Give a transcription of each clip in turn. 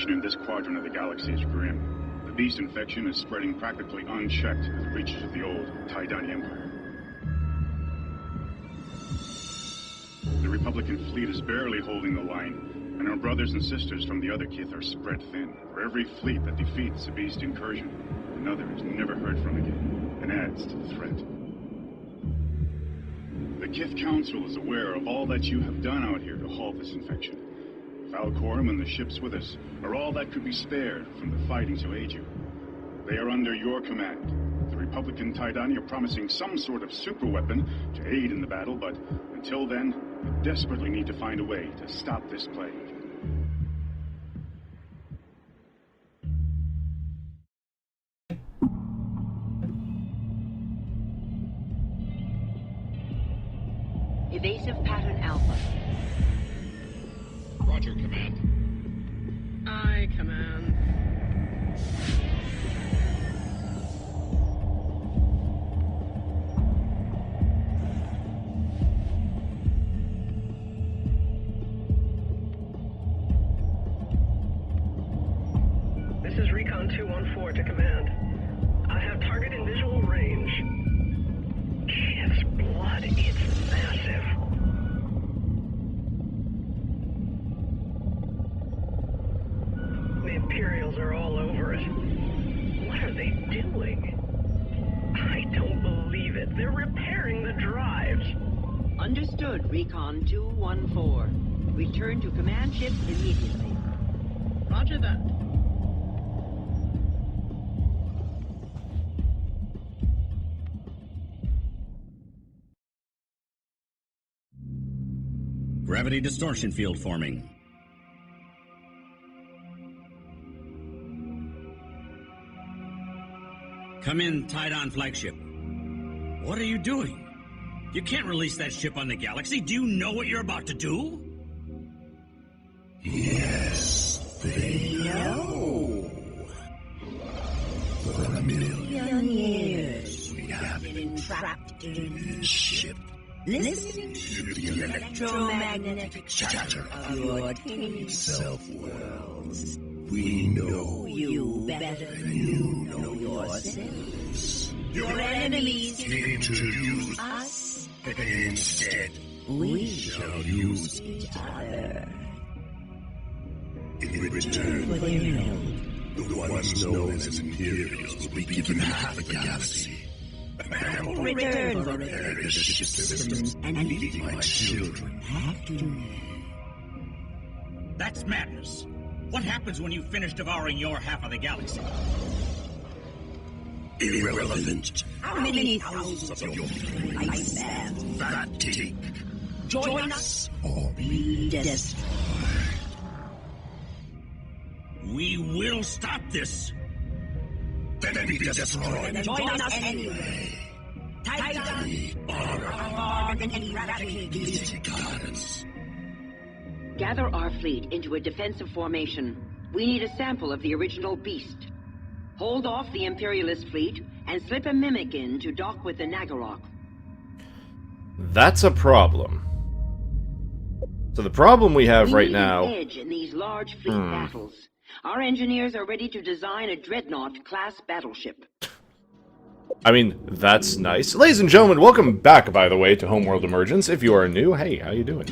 situation in this quadrant of the galaxy is grim. The beast infection is spreading practically unchecked to the reaches of the old Taidani Empire. The Republican fleet is barely holding the line, and our brothers and sisters from the other Kith are spread thin. For every fleet that defeats the beast incursion, another is never heard from again, and adds to the threat. The Kith Council is aware of all that you have done out here to halt this infection. Falcorum and the ships with us are all that could be spared from the fighting to aid you. They are under your command. The Republican Taidani are promising some sort of superweapon to aid in the battle, but until then, we desperately need to find a way to stop this plague. Evasive pattern Alpha. Roger, Command. Aye, Command. This is Recon 214 to Command. I have target in visual range. Kith's blood, it's massive. The Imperials are all over it. What are they doing? I don't believe it. They're repairing the drives. Understood, Recon 214. Return to command ship immediately. Roger that. Gravity distortion field forming. Come in, Tidon flagship. What are you doing? You can't release that ship on the galaxy. Do you know what you're about to do? Yes, they know. For a million years, we have been trapped in this ship, listening to the electromagnetic chatter of your tiny self-worlds. We know you better than you know yourselves. Your enemies came to use us, and instead, we shall use each other. In return for their help, the ones known as Imperials will be given half the galaxy. And will return for various ship systems and leave my children happy. That's madness. What happens when you finish devouring your half of the galaxy? Irrelevant. How many thousands of your lifespan that take? Join us or be destroyed. We will stop this. Then be destroyed and join us anyway. Titan, honor our and eradicate these gods. Gather our fleet into a defensive formation. We need a sample of the original beast. Hold off the Imperialist fleet and slip a mimic in to dock with the Naggarok. That's a problem. So the problem we have right now... We need an edge in these large fleet battles. Our engineers are ready to design a Dreadnought-class battleship. I mean, that's nice. Ladies and gentlemen, welcome back, by the way, to Homeworld Emergence. If you are new, hey, how you doing?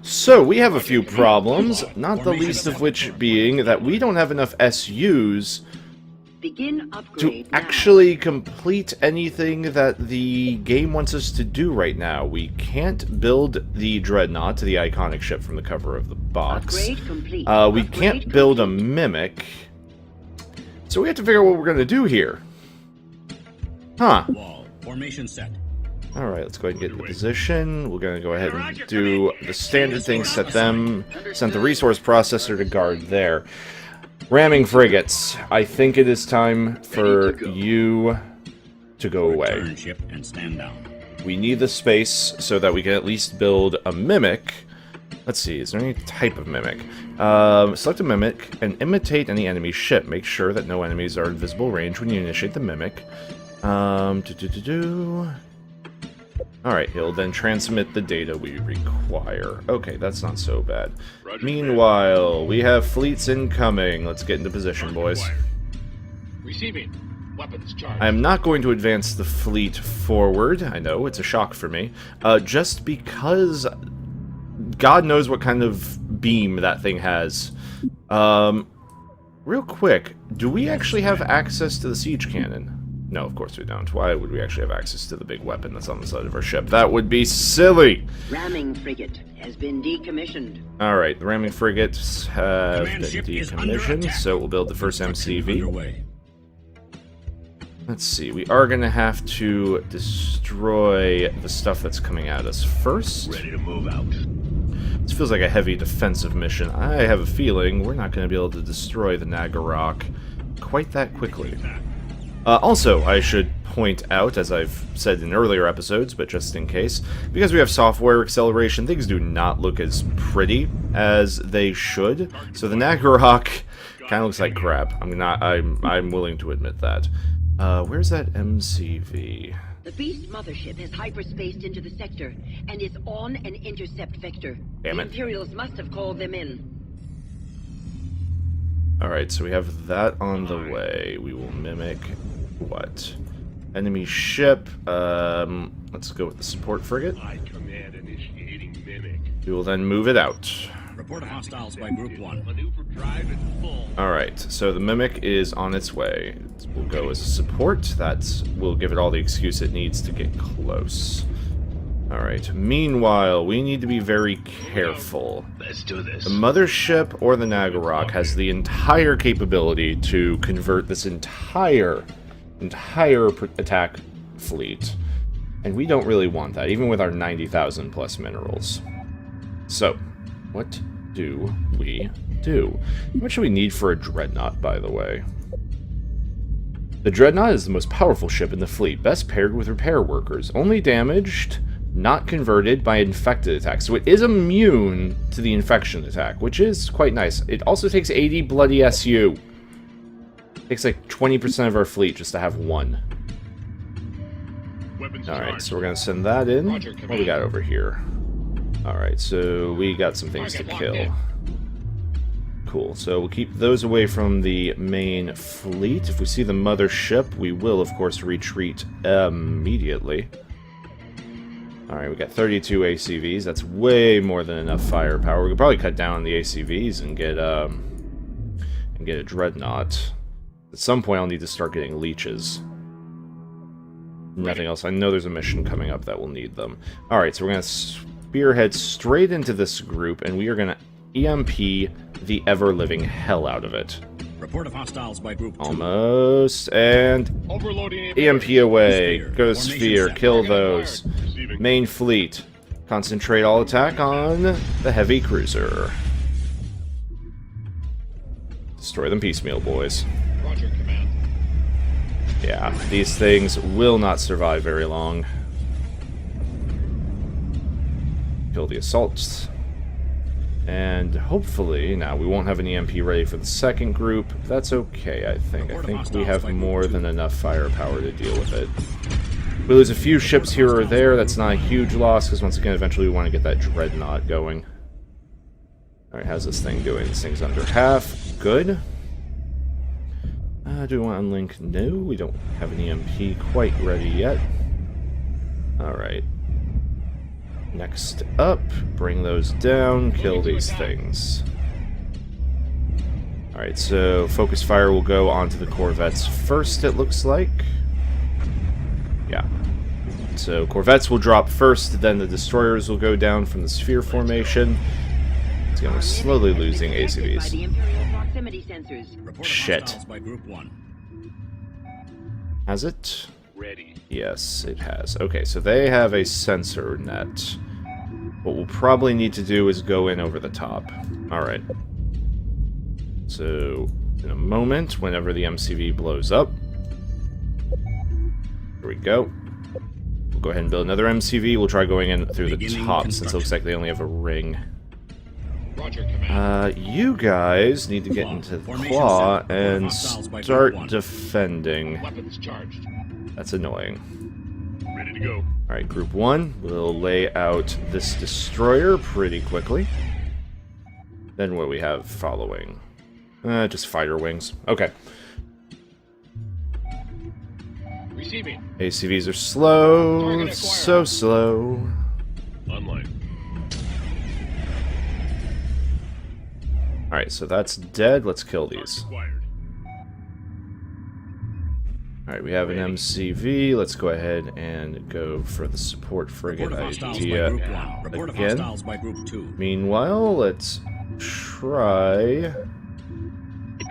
So we have a few problems, not the least of which being that we don't have enough SUs to actually complete anything that the game wants us to do right now. We can't build the Dreadnought, the iconic ship from the cover of the box. We can't build a Mimic. So we have to figure out what we're going to do here. Huh. Wall. Formation set. Alright, let's go ahead and get into position. We're going to go ahead and do the standard things, sent the resource processor to guard there. Ramming frigates. I think it is time for you to go away. Return ship and stand down. We need the space so that we can at least build a Mimic. Let's see, is there any type of Mimic? Select a Mimic and imitate any enemy ship. Make sure that no enemies are in visible range when you initiate the Mimic. Alright, he'll then transmit the data we require. Okay, that's not so bad. Roger, Meanwhile, we have fleets incoming. Let's get into position, boys. Receiving. Weapons charged. I'm not going to advance the fleet forward. I know, it's a shock for me. Just because God knows what kind of beam that thing has. Real quick, do we actually have access to the siege cannon? No, of course we don't. Why would we actually have access to the big weapon that's on the side of our ship? That would be silly! Ramming frigate has been decommissioned. Alright, the ramming frigates have Command been ship is under decommissioned, attack. so we'll build the first MCV. Underway. Let's see, we are going to have to destroy the stuff that's coming at us first. Ready to move out. This feels like a heavy defensive mission. I have a feeling we're not going to be able to destroy the Nagarok quite that quickly. Also, I should point out, as I've said in earlier episodes, but just in case, because we have software acceleration, things do not look as pretty as they should. So the Nagarok kind of looks like crap. I'm willing to admit that. Where's that MCV? The Beast mothership has hyperspaced into the sector and is on an intercept vector. Damn The it. Imperials must have called them in. Alright, so we have that on the way. We will mimic what? Enemy ship. Let's go with the support frigate. I command initiating mimic. We will then move it out. Report hostiles by Group 1. Maneuver drive is full. Alright, so the Mimic is on its way. We'll go as a support. That will give it all the excuse it needs to get close. Alright, meanwhile, we need to be very careful. Let's do this. The mothership or the Nagarok has the entire capability to convert this entire attack fleet. And we don't really want that, even with our 90,000 plus minerals. So, what do we do? How much do we need for a Dreadnought, by the way? The Dreadnought is the most powerful ship in the fleet, best paired with repair workers. Only damaged, not converted by infected attacks. So it is immune to the infection attack, which is quite nice. It also takes 80 bloody SU. It takes like 20% of our fleet just to have one. Alright, so we're going to send that in. What do we got over here? Alright, so we got some things to kill. Cool, so we'll keep those away from the main fleet. If we see the mothership, we will, of course, retreat immediately. Alright, we got 32 ACVs. That's way more than enough firepower. We could probably cut down on the ACVs and get a Dreadnought. At some point, I'll need to start getting leeches. Nothing else. I know there's a mission coming up that will need them. Alright, so we're going to spearhead straight into this group, and we are going to EMP the ever-living hell out of it. Report of hostiles by Group 2. Almost, and Overloading EMP away. Sphere. Go Formation Sphere, set. kill those. Main fleet. Concentrate all attack on the heavy cruiser. Destroy them piecemeal, boys. Roger, command. Yeah, these things will not survive very long. Kill the assaults. And hopefully, now we won't have an EMP ready for the second group. That's okay, I think. I think we have more than enough firepower to deal with it. We lose a few ships here or there. That's not a huge loss, because once again, eventually we want to get that Dreadnought going. Alright, how's this thing doing? This thing's under half. Good. Do we want to unlink? No, we don't have an EMP quite ready yet. Alright. Next up, bring those down, kill these things. Alright, so focus fire will go onto the corvettes first, it looks like. Yeah. So corvettes will drop first, then the destroyers will go down from the sphere formation. It's going to be slowly losing By the ACVs. Imperial proximity sensors. Report of Shit. hostiles by Group 1. Has it? Ready. Yes, it has. Okay, so they have a sensor net. What we'll probably need to do is go in over the top. Alright. So, in a moment, whenever the MCV blows up. Here we go. We'll go ahead and build another MCV. We'll try going in through the Beginning top, since it looks construction. like they only have a ring. Roger, command. You guys need to get into the Formation claw set. and Hostiles by Group start 1. defending. Weapons charged. That's annoying. Ready to go. Alright, Group 1 will lay out this destroyer pretty quickly. Then what do we have following? Just fighter wings. Okay. Receiving. ACVs are slow, so slow. Online. Alright, so that's dead. Let's kill these. Acquired. Alright, we have an MCV. Let's go ahead and go for the support frigate Report of hostiles by idea Group 1. Report of again. hostiles by Group 2. Meanwhile, let's try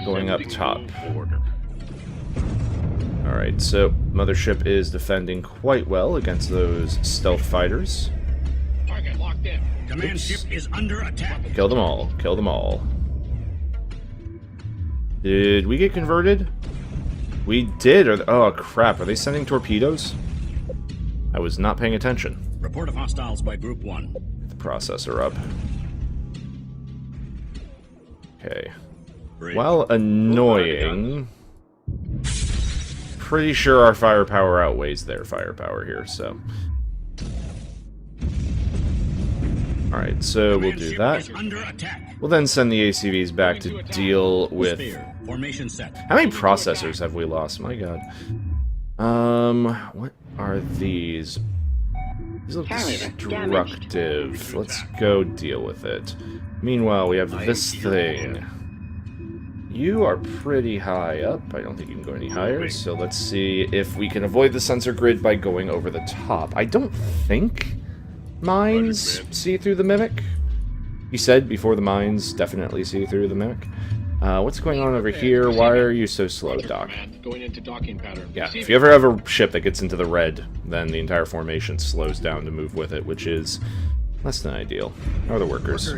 going up top. Order. Alright, so Mothership is defending quite well against those stealth fighters. Target locked in. Command ship is under attack. Kill them all. Kill them all. Did we get converted? We did. Oh, crap. Are they sending torpedoes? I was not paying attention. Report of hostiles by Group 1. Get the processor up. Okay. While annoying, pretty sure our firepower outweighs their firepower here, so... Alright, so we'll do that. We'll then send the ACVs back to deal with... Formation set. How many processors have we lost? My god. What are these? These look destructive. Let's go deal with it. Meanwhile, we have this thing. You are pretty high up. I don't think you can go any higher, so let's see if we can avoid the sensor grid by going over the top. I don't think mines see through the Mimic. You said before the mines definitely see through the Mimic. What's going on over here? Why are you so slow, Doc? Going into docking pattern. Yeah, if you ever have a ship that gets into the red, then the entire formation slows down to move with it, which is less than ideal. How are the workers?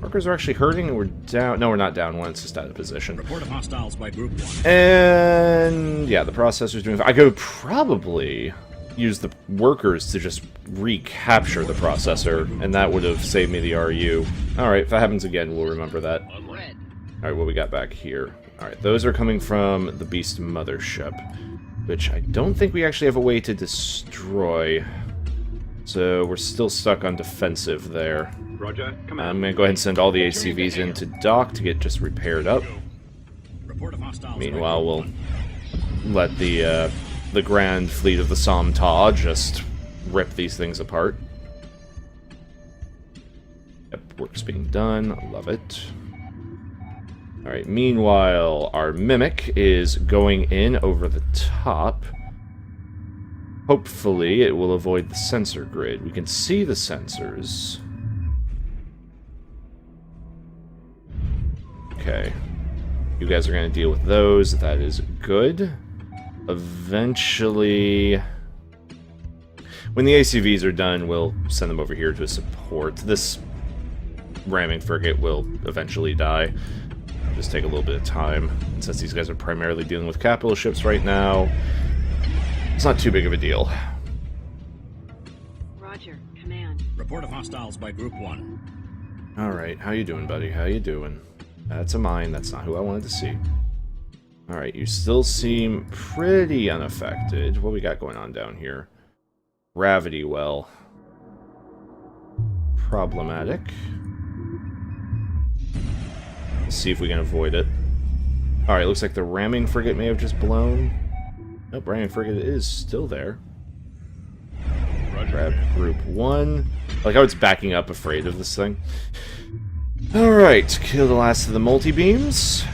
Workers are actually hurting, and we're down. No, we're not down one. It's just out of position. Report of hostiles by Group 1. And yeah, the processor's doing. I could probably use the workers to just recapture the processor, and that would have saved me the RU. All right, if that happens again, we'll remember that. Alright, what we got back here? Alright, those are coming from the Beast Mothership, which I don't think we actually have a way to destroy. So we're still stuck on defensive there. Roger. I'm going to go ahead and send all the ACVs into dock to get just repaired up. Meanwhile, we'll let the Grand Fleet of the Somta just rip these things apart. Yep, work's being done. Love it. Alright, meanwhile, our Mimic is going in over the top. Hopefully, it will avoid the sensor grid. We can see the sensors. Okay. You guys are going to deal with those. That is good. Eventually... when the ACVs are done, we'll send them over here to support. This ramming frigate will eventually die. Just take a little bit of time. And since these guys are primarily dealing with capital ships right now, it's not too big of a deal. Roger, command. Report of hostiles by Group 1. Alright, how you doing, buddy? How you doing? That's a mine. That's not who I wanted to see. Alright, you still seem pretty unaffected. What we got going on down here? Gravity well. Problematic. See if we can avoid it. Alright, looks like the ramming frigate may have just blown. Nope, ramming frigate is still there. Grab Group 1. I like how it's backing up, afraid of this thing. Alright, kill the last of the multi-beams.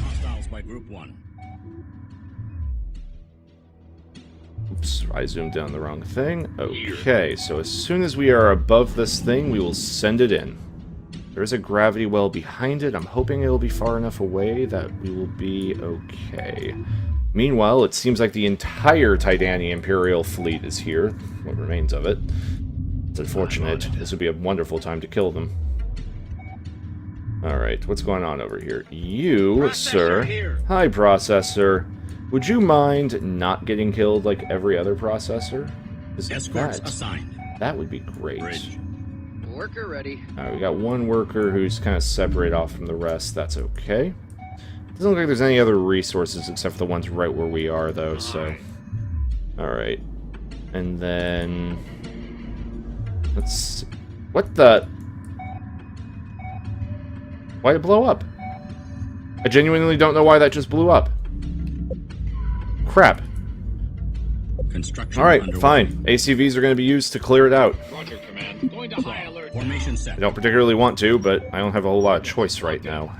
Hostiles by Group 1. Oops, I zoomed down the wrong thing. Okay, so as soon as we are above this thing, we will send it in. There is a gravity well behind it. I'm hoping it'll be far enough away that we will be okay. Meanwhile, it seems like the entire Titania Imperial fleet is here. What remains of it. It's unfortunate. This would be a wonderful time to kill them. Alright, what's going on over here? You, sir. Hi, processor. Would you mind not getting killed like every other processor? Escorts assigned. That would be great. Bridge. Worker ready. Alright, we got one worker who's kind of separated off from the rest. That's okay. Doesn't look like there's any other resources except for the ones right where we are, though, so... Alright. And then... let's... what the... why'd it blow up? I genuinely don't know why that just blew up. Crap. Alright, fine. ACVs are going to be used to clear it out. Roger, Command. Going to high alert. Formation set. I don't particularly want to, but I don't have a whole lot of choice right now.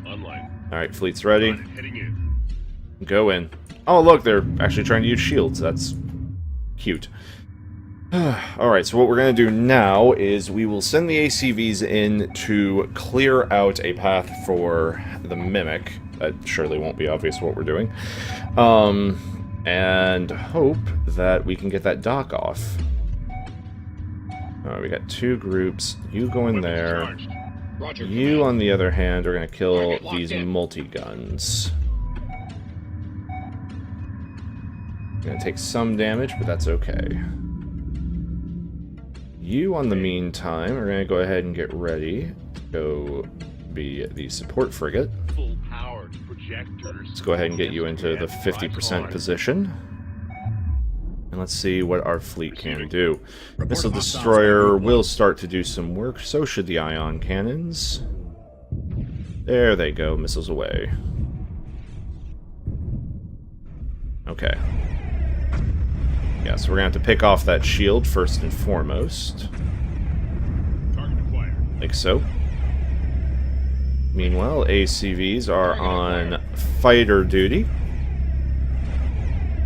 Online. Alright, fleet's ready. Heading in. Go in. Oh, look, they're actually trying to use shields. That's cute. Alright, so what we're going to do now is we will send the ACVs in to clear out a path for the Mimic. That surely won't be obvious what we're doing. And hope that we can get that dock off. We got 2 groups. You go in there. Roger, You, Command. on the other hand, are going to kill Target locked these in. multi-guns. Going to take some damage, but that's okay. You, on the meantime, are going to go ahead and get ready to go be the support frigate. Full powered projectors. Let's go ahead and get you into the 50% position. And let's see what our fleet can do. Missile destroyer will start to do some work, so should the ion cannons. There they go, missiles away. Okay. Yeah, so we're going to have to pick off that shield first and foremost. Target acquired. Like so. Meanwhile, ACVs are on fighter duty.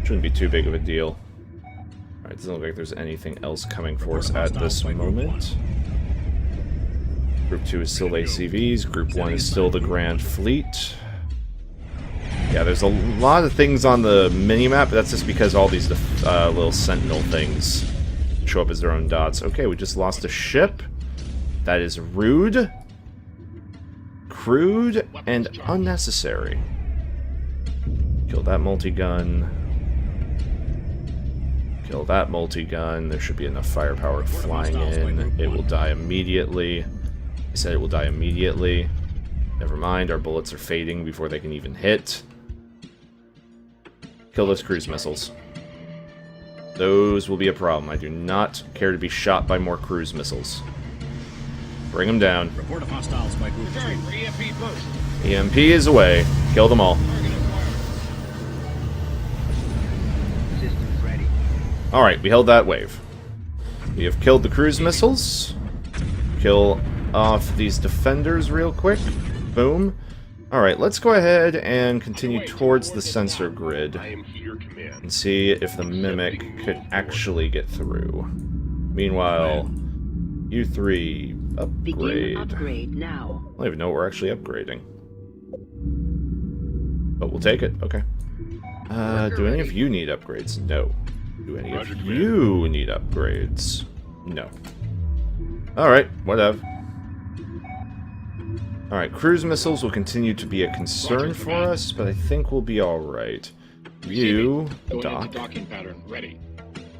Shouldn't be too big of a deal. Alright, doesn't look like there's anything else coming for us at this moment. Group 2 is still ACVs, Group 1 is still the Grand Fleet. Yeah, there's a lot of things on the minimap, but that's just because all these little sentinel things show up as their own dots. Okay, we just lost a ship. That is rude, crude, and unnecessary. Kill that multi-gun. Kill that multi-gun. There should be enough firepower flying in. It will die immediately. I said it will die immediately. Never mind, our bullets are fading before they can even hit. Kill those cruise missiles. Those will be a problem. I do not care to be shot by more cruise missiles. Bring them down. Report of hostiles by group 2. Preparing for EMP burst. EMP is away. Kill them all. Target acquired. Systems ready. Alright, we held that wave. We have killed the cruise missiles. Kill off these defenders real quick. Boom. Alright, let's go ahead and continue towards the sensor grid I am here, Command. and see if the Mimic could actually get through. Meanwhile, you 3 upgrade. Begin upgrade now. I don't even know what we're actually upgrading. But we'll take it. Okay. Do any of you need upgrades? No. Do any of you need upgrades? No. Alright, whatever. Alright, cruise missiles will continue to be a concern for us, but I think we'll be alright. You, Going dock. into docking pattern. Ready.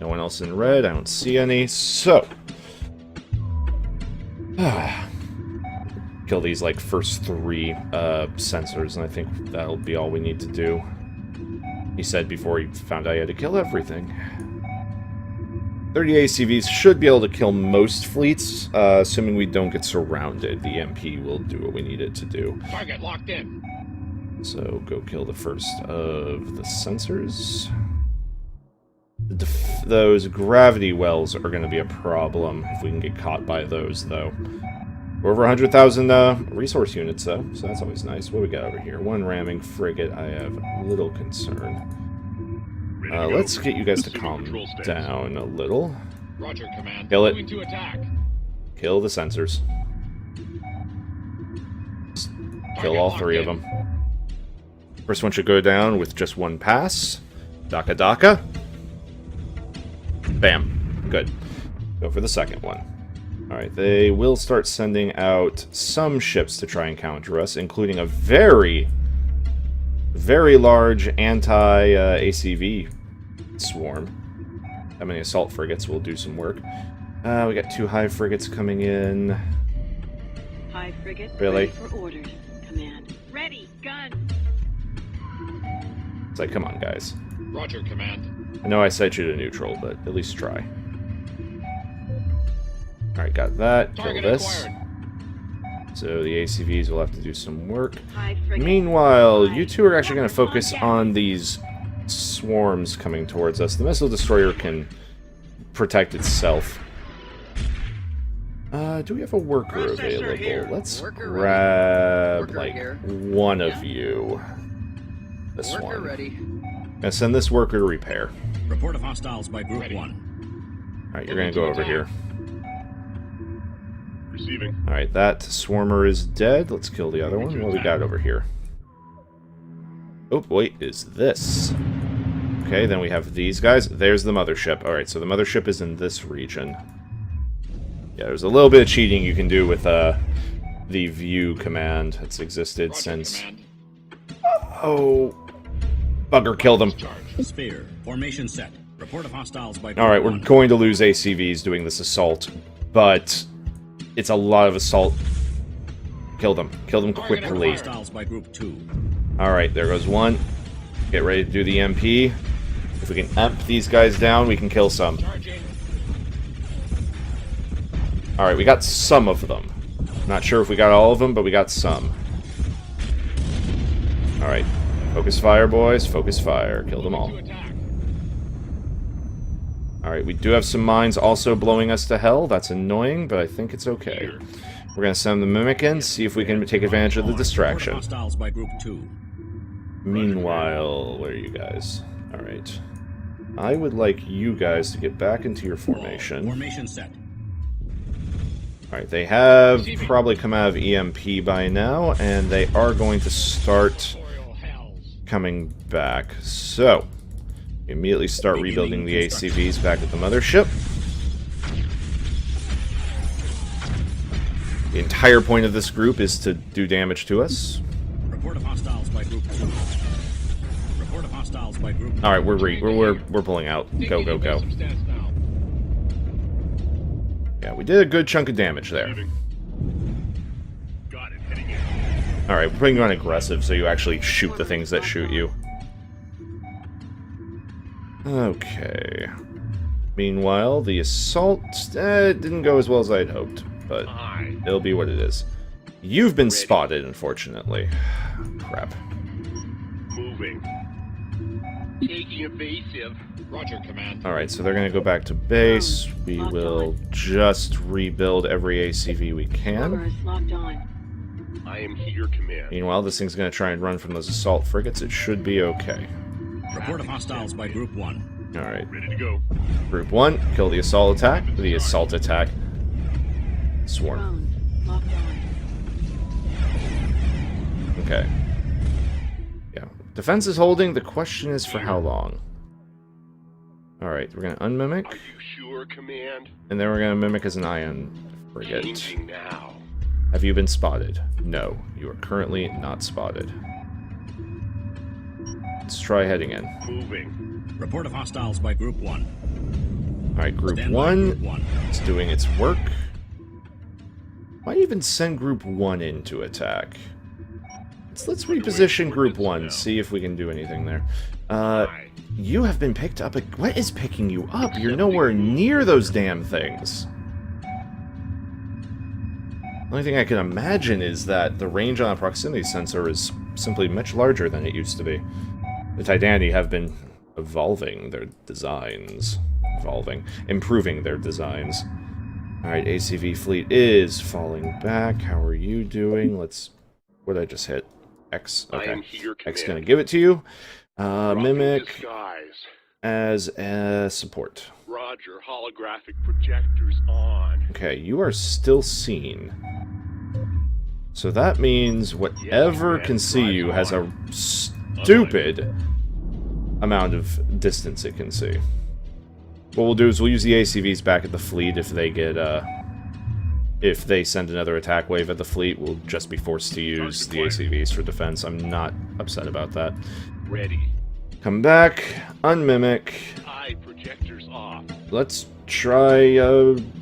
No one else in red, I don't see any, so... kill these, like, first 3 sensors, and I think that'll be all we need to do. He said before he found out he had to kill everything. 30 ACVs should be able to kill most fleets, assuming we don't get surrounded. The MP will do what we need it to do. Target locked in. So go kill the first of the sensors. Those gravity wells are going to be a problem if we can get caught by those, though. We're over 100,000 resource units, though, so that's always nice. What do we got over here? 1 ramming frigate. I have little concern. Let's get you guys to calm down a little. Roger, Command. Kill it. Moving to attack. Kill the sensors. Just kill all 3 of them. First one should go down with just 1 pass. Daka Daka. Bam. Good. Go for the second one. Alright, they will start sending out some ships to try and counter us, including a very large anti-ACV swarm. How many assault frigates will do some work. We got 2 high frigates coming in. High frigate Really? ready for orders. Command. Ready. Gun. It's like, come on, guys. Roger, Command. I know I set you to neutral, but at least try. Alright, got that. Kill Target this. acquired. So the ACVs will have to do some work. Hi, frigate. Meanwhile, you two are actually going to focus on these swarms coming towards us. The missile destroyer can protect itself. Do we have a worker available? Let's grab, like, one of you. This one. Gonna send this worker to repair. Report of hostiles by Group 1. Alright, you're gonna go over here. Receiving. Alright, that swarmer is dead. Let's kill the other one. What do we got over here? Oh, wait, is this? Okay, then we have these guys. There's the mothership. Alright, so the mothership is in this region. Yeah, there's a little bit of cheating you can do with the view command that's existed Roger, since... command. Oh... Bugger, killed him. Sphere. Formation set. Report of hostiles by Group Alright, we're 1. going to lose ACVs doing this assault, but it's a lot of assault. Kill them. Kill them quickly. Hostiles by Group 2. Alright, there goes one. Get ready to do the MP. If we can amp these guys down, we can kill some. Charging. Alright, we got some of them. Not sure if we got all of them, but we got some. Alright. Focus fire, boys. Focus fire. Kill them all. To attack. Alright, we do have some mines also blowing us to hell. That's annoying, but I think it's okay. We're going to send the Mimic in, see if we can take advantage of the Report of distraction. hostiles by Group 2. Meanwhile, where are you guys? Alright. I would like you guys to get back into your formation. Formation set. Alright, they have probably come out of EMP by now, and they are going to start Imperial hells. coming back. So, we immediately start rebuilding the ACVs back at the mothership. The entire point of this group is to do damage to us. Report of hostiles by Group 2. Report of hostiles by Group 1. Alright, we're pulling out. Go, go, go. Some stats now. Yeah, we did a good chunk of damage there. Got it. Heading in. Alright, we're putting you on aggressive so you actually shoot the things that shoot you. Okay. Meanwhile, the assault didn't go as well as I'd hoped, but it'll be what it is. You've been spotted, unfortunately. Crap. Moving. Taking evasive. Roger, command. Alright, so they're going to go back to base. We will just rebuild every ACV we can. Armor is locked on. I am here, command. Meanwhile, this thing's going to try and run from those assault frigates. It should be okay. Report of hostiles by Group 1. Alright. Ready to go. Group 1, kill the assault attack. The assault attack. Swarm. Drones locked on. Okay. Yeah. Defense is holding. The question is for how long. Alright, we're going to unmimic. Are you sure, command? And then we're going to mimic as an ion frigate. Changing now. Have you been spotted? No. You are currently not spotted. Let's try heading in. Moving. Report of hostiles by Group 1. Alright, Group Stand by 1 Group 1. is doing its work. Might even send Group 1 in to attack. Let's reposition Group 1, see if we can do anything there. You have been picked up. What is picking you up? You're nowhere near those damn things. The only thing I can imagine is that the range on a proximity sensor is simply much larger than it used to be. The Titani have been evolving their designs. Improving their designs. Alright, ACV fleet is falling back. How are you doing? What did I just hit? X. I Okay. am here, X command. gonna give it to you. Rocking Mimic disguise. as a support. Roger. Holographic projectors on. Okay, you are still seen. So that means whatever can see you has a stupid amount of distance it can see. What we'll do is we'll use the ACVs back at the fleet if they get, if they send another attack wave at the fleet, we'll just be forced to use the ACVs for defense. I'm not upset about that. Ready. Come back, unmimic. Eye projectors off. Let's try,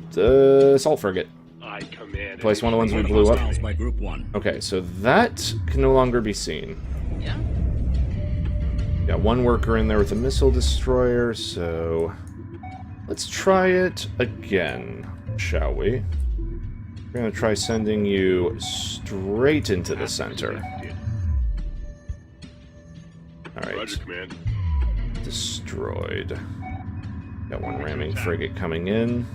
assault frigate. I command. Place one of the ones we Report of blew up. hostiles by Group 1. Okay, so that can no longer be seen. Yeah? Got one worker in there with a missile destroyer, so let's try it again, shall we? We're going to try sending you straight into the center. Alright. Destroyed. Got one ramming frigate coming in.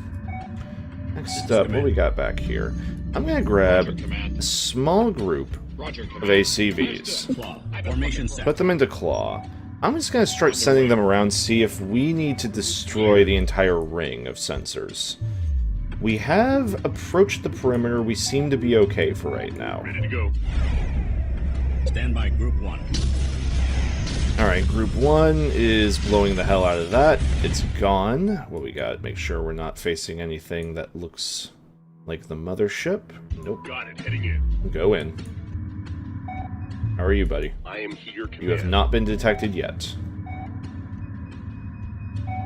Next up, what we got back here? I'm going to grab a small group of ACVs. Put them into Claw. I'm just going to start sending them around, see if we need to destroy the entire ring of sensors. We have approached the perimeter. We seem to be okay for right now. Ready to go. Stand by, Group 1. Alright, Group 1 is blowing the hell out of that. It's gone. What we got? Make sure we're not facing anything that looks like the mothership. Nope. Got it. Heading in. Go in. How are you, buddy? I am here, Command. You have not been detected yet.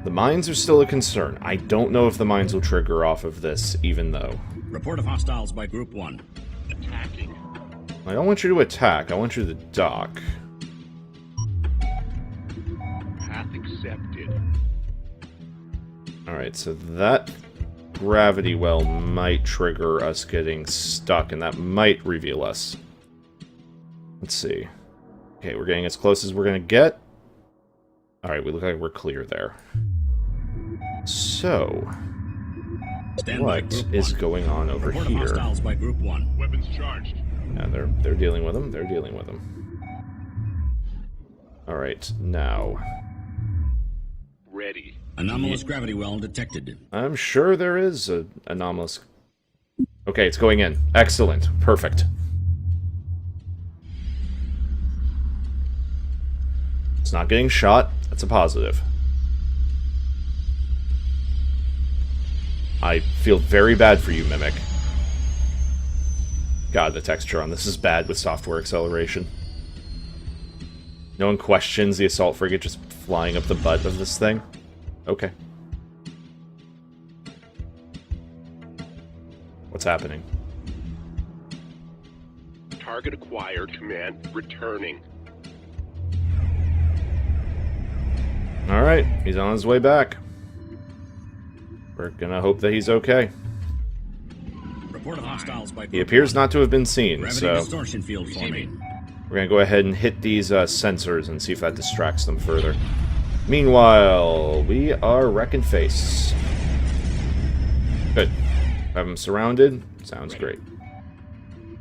The mines are still a concern. I don't know if the mines will trigger off of this, even though. Report of hostiles by Group 1. Attacking. I don't want you to attack. I want you to dock. Path accepted. Alright, so that gravity well might trigger us getting stuck, and that might reveal us. Let's see. Okay, we're getting as close as we're going to get. Alright, we look like we're clear there. So, what is going on over here? Hostiles by Group 1. Weapons charged. Yeah, they're dealing with them. They're dealing with them. Alright, now. Ready. Anomalous gravity well detected. I'm sure there is an anomalous... Okay, it's going in. Excellent. Perfect. It's not getting shot. That's a positive. I feel very bad for you, Mimic. God, the texture on this is bad with software acceleration. No one questions the assault frigate just flying up the butt of this thing. Okay. What's happening? Target acquired, Command. Returning. Alright, he's on his way back. We're gonna hope that he's okay. Report of hostiles by Group He appears 1. not to have been seen, Gravity so distortion field forming. we're gonna go ahead and hit these sensors and see if that distracts them further. Meanwhile, we are wrecking face. Good. Have them surrounded. Sounds great.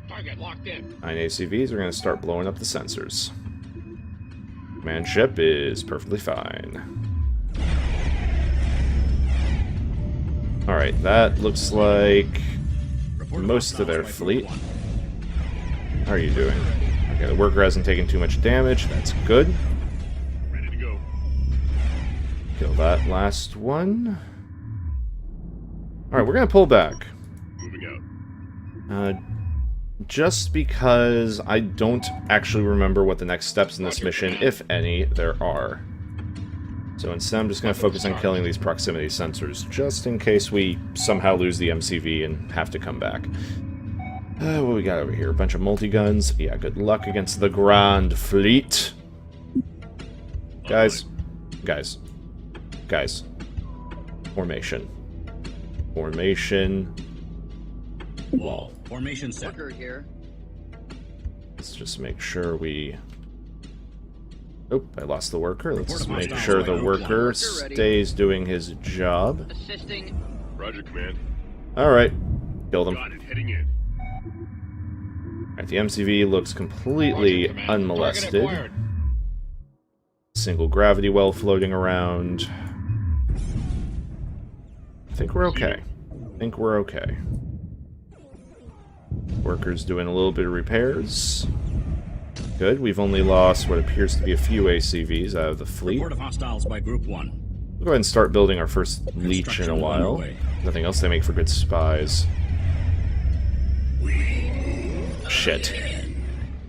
Target locked in. 9 ACVs are gonna start blowing up the sensors. Command ship is perfectly fine. Alright, that looks like most of their fleet. How are you doing? Okay, the worker hasn't taken too much damage. That's good. Ready to go. Kill that last one. Alright, we're gonna pull back. Moving out. Just because I don't actually remember what the next steps in this mission, if any, there are. So instead I'm just going to focus on killing these proximity sensors, just in case we somehow lose the MCV and have to come back. What we got over here? A bunch of multi-guns. Yeah, good luck against the Grand Fleet. Guys. Formation. Wall. Formation set. Worker here. Let's just make sure we... Oh, I lost the worker. Let's just make hostiles sure by the Group worker Worker ready. stays doing his job. Assisting. Roger, Command. Alright. Kill them. Got it. Heading in. Alright, the MCV looks completely Roger, Command. Target unmolested. acquired. Single gravity well floating around. I think we're okay. Workers doing a little bit of repairs. Good. We've only lost what appears to be a few ACVs out of the fleet. Report of hostiles by Group 1. We'll go ahead and start building our first leech in a while. underway. Nothing else, they make for good spies. Shit.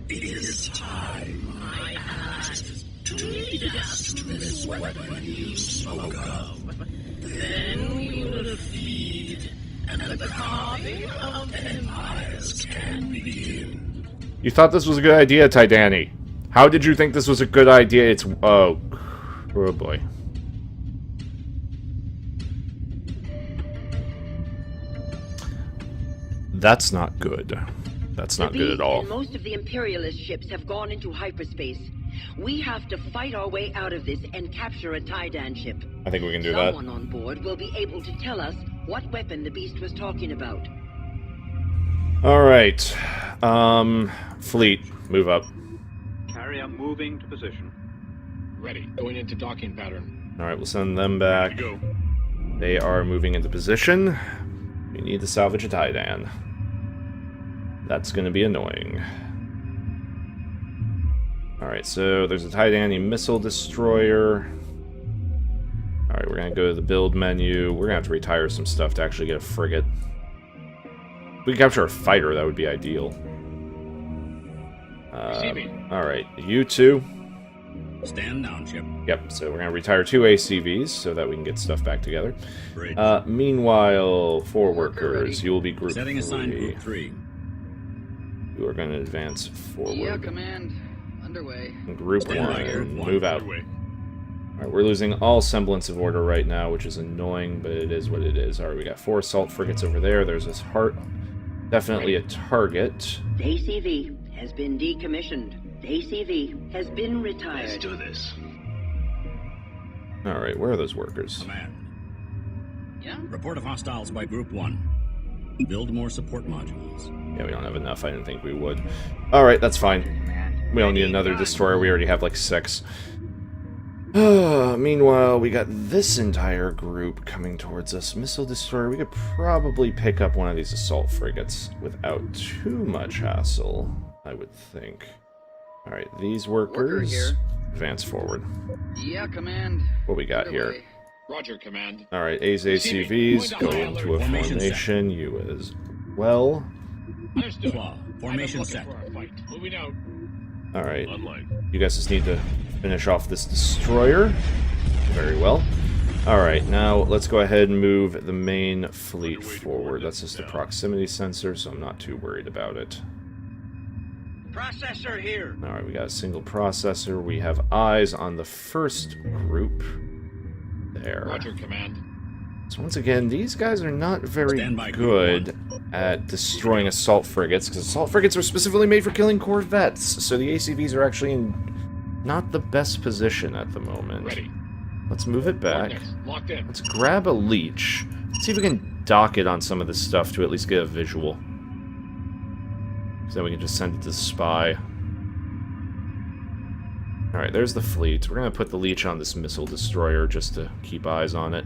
It is time I asked to lead us to this weapon you spoke of. Then we will feed, and the carving of empires can begin. You thought this was a good idea, Tidani. How did you think this was a good idea? It's... Oh boy. That's not good. That's not good at all. And most of the Imperialist ships have gone into hyperspace. We have to fight our way out of this and capture a Taidan ship. I think we can do that. Someone on board will be able to tell us what weapon the beast was talking about. Alright. Fleet, move up. Carrier moving to position. Ready. Going into docking pattern. Alright, we'll send them back. Go. They are moving into position. We need to salvage a Taidan. That's going to be annoying. Alright, so there's a Titanic missile destroyer. Alright, we're going to go to the build menu. We're going to have to retire some stuff to actually get a frigate. If we can capture a fighter, that would be ideal. Alright, you two. Stand down, ship. Yep, so we're going to retire 2 ACVs so that we can get stuff back together. Bridge. Meanwhile, 4 workers, you will be group Setting aside 3. group 3. You are going to advance forward. Yeah, command. Underway. Group Stand by, 1, group one. move out. Alright, we're losing all semblance of order right now, which is annoying, but it is what it is. Alright, we got 4 assault frigates over there. There's this heart. Definitely a target. The ACV has been decommissioned. The ACV has been retired. Let's do this. Alright, where are those workers? Command. Yeah? Report of hostiles by group 1. Build more support modules. Yeah, we don't have enough. I didn't think we would. Alright, that's fine. Command. We don't need another destroyer. We already have like 6. Meanwhile, we got this entire group coming towards us. Missile destroyer. We could probably pick up one of these assault frigates without too much hassle, I would think. Alright, these workers, here. advance forward. Yeah, command. What we got here? Underway. Roger, command. Alright, A's ACVs, go into a formation. You as well. Understood. Claw. Formation I'm set. looking for a fight. Moving out. Alright, Unlike. you guys just need to finish off this destroyer. Very well. Alright, now let's go ahead and move the main fleet forward. That's just a proximity sensor, so I'm not too worried about it. Processor here. Alright, we got a single processor. We have eyes on the first group. There. Roger, command. So once again, these guys are not very Stand by, good at destroying assault frigates, because assault frigates are specifically made for killing corvettes, so the ACVs are actually in not the best position at the moment. Ready. Let's move it back. Coordinates locked in. Let's grab a leech. Let's see if we can dock it on some of this stuff to at least get a visual. So then we can just send it to the spy. Alright, there's the fleet. We're going to put the leech on this missile destroyer just to keep eyes on it.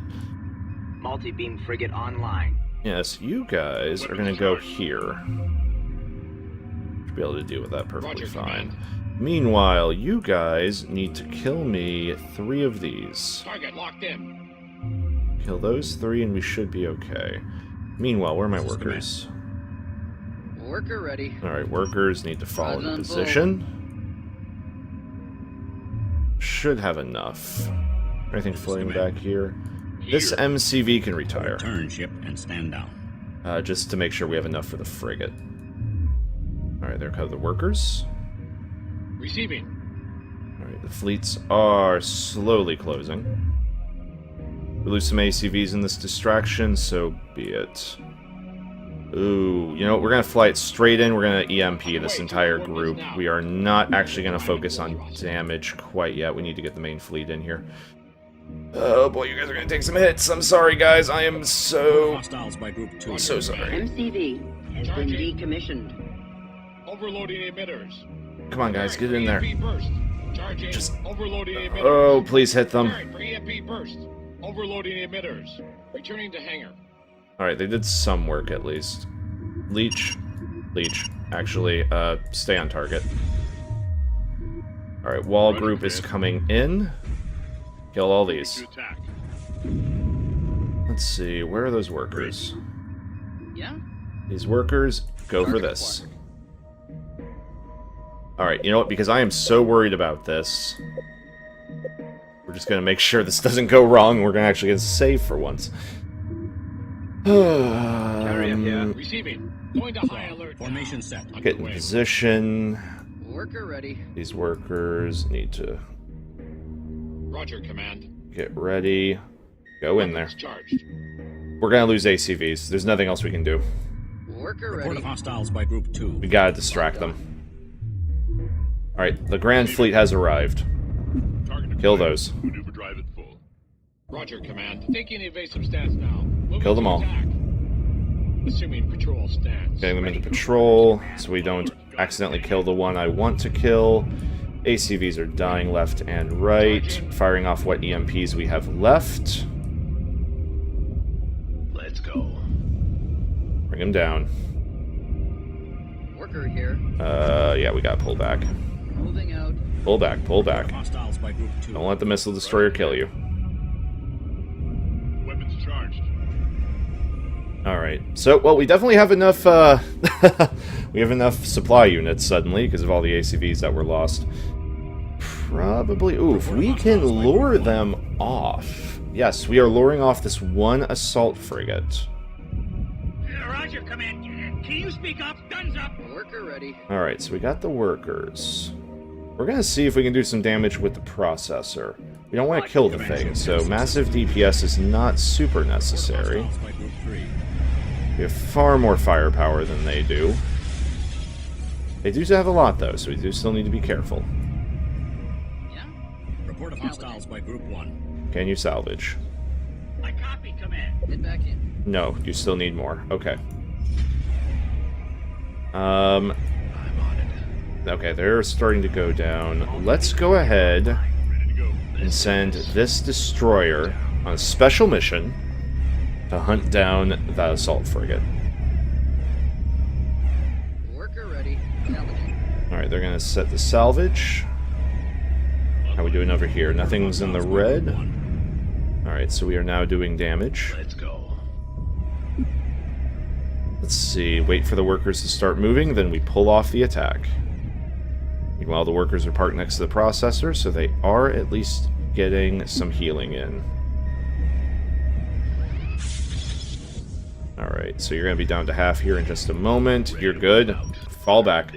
Multi-beam frigate online. Yes, you guys are going to go here. Should be able to deal with that perfectly Roger, fine. command. Meanwhile, you guys need to kill me 3 of these. Target locked in. Kill those 3 and we should be okay. Meanwhile, where are my workers? Worker ready. Alright, workers need to fall Rods into on full. position. Should have enough. Anything floating back here? This MCV can retire. Turn, ship, and stand down. Just to make sure we have enough for the frigate. Alright, there come the workers. Receiving. Alright, the fleets are slowly closing. We lose some ACVs in this distraction, so be it. Ooh, you know what? We're going to fly it straight in. We're going to EMP this entire group. We are not actually going to focus on damage quite yet. We need to get the main fleet in here. Oh boy, you guys are going to take some hits. I'm sorry, guys. I am so... Hostiles by group 2. so sorry. MCV has been decommissioned. Overloading emitters. Come on, guys. Get in there. EMP burst. Charging. Just- Overloading emitters. Oh, please hit them. Preparing for EMP burst. Overloading emitters. Returning to hangar. Alright, they did some work at least. Leech. Leech. Actually, stay on target. Alright, wall group is coming in. Kill all these. Attack. Let's see, where are those workers? Yeah? These workers, go for this. Alright, you know what? Because I am so worried about this, we're just gonna make sure this doesn't go wrong. We're gonna actually get safe for once. Carrier here. Receiving. Going to high alert. Formation set. Get in position. Worker ready. These workers need to Roger, Command. get ready. Go in there. Weapons charged. We're gonna lose ACVs. There's nothing else we can do. Worker Report ready. of hostiles by Group 2. We gotta distract them. Alright, the Grand Fleet has arrived. Target Kill deployed. those. Maneuver drive at full. Roger, Command. Taking evasive stance now. Moving Kill them to all. attack. Assuming patrol stance. Getting them into patrol, so we don't accidentally kill the one I want to kill. ACVs are dying left and right. Firing off what EMPs we have left. Let's go. Bring them down. Worker here. Yeah, we gotta pull back. Moving out. Pull back, pull back. Hostiles by Group 2. Don't let the missile destroyer kill you. Weapons charged. Alright, so, well, we definitely have enough, we have enough supply units suddenly, because of all the ACVs that were lost. Probably, ooh, if we can lure them off. Yes, we are luring off this one assault frigate. Roger, Command. Can you speak up? Guns up! Worker ready. Alright, so we got the workers. We're gonna see if we can do some damage with the processor. We don't want to kill the thing, so massive DPS is not super necessary. Hostiles by Group 3. We have far more firepower than they do. They do have a lot, though, so we do still need to be careful. Yeah. Report of hostiles by Group 1. Can you salvage? I copy, Command. Head back in. No, you still need more. Okay. I'm on it. Okay, they're starting to go down. Let's go ahead Ready to go. and send this destroyer on a special mission to hunt down that assault frigate. Worker ready. Salvaging. Alright, they're gonna set the salvage. How are we doing over here? Nothing's in the red. Alright, so we are now doing damage. Let's go. Let's see, wait for the workers to start moving, then we pull off the attack. Meanwhile, the workers are parked next to the processor, so they are at least getting some healing in. Alright, so you're going to be down to half here in just a moment. You're good. Fall back.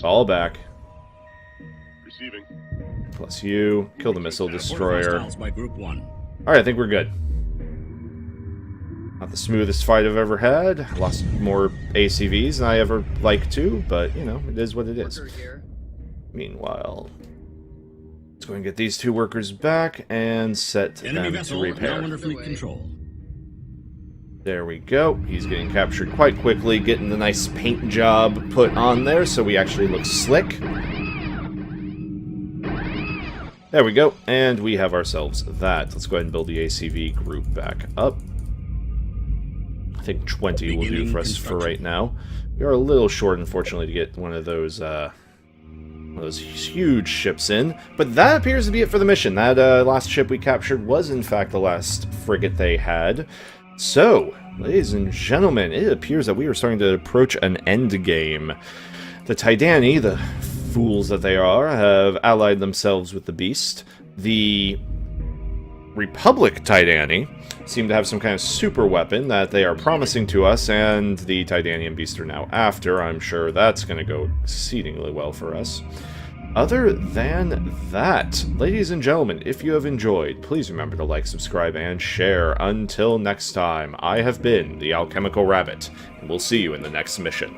Fall back. Receiving. Plus you. Kill the missile Report of destroyer. hostiles by Group 1. Alright, I think we're good. Not the smoothest fight I've ever had. Lost more ACVs than I ever like to, but, you know, it is what it is. Worker here. Meanwhile, let's go and get these two workers back and set Enemy them to vessel now repair. under fleet control. There we go. He's getting captured quite quickly, getting the nice paint job put on there so we actually look slick. There we go, and we have ourselves that. Let's go ahead and build the ACV group back up. I think 20 will do for us for right now. We are a little short, unfortunately, to get one of those huge ships in, but that appears to be it for the mission. That last ship we captured was, in fact, the last frigate they had. So, ladies and gentlemen, it appears that we are starting to approach an end game. The Tydani, the fools that they are, have allied themselves with the Beast. The Republic Tydani seem to have some kind of super weapon that they are promising to us, and the Tydanian Beast are now after. I'm sure that's going to go exceedingly well for us. Other than that, ladies and gentlemen, if you have enjoyed, please remember to like, subscribe, and share. Until next time, I have been the Alchemical Rabbit, and we'll see you in the next mission.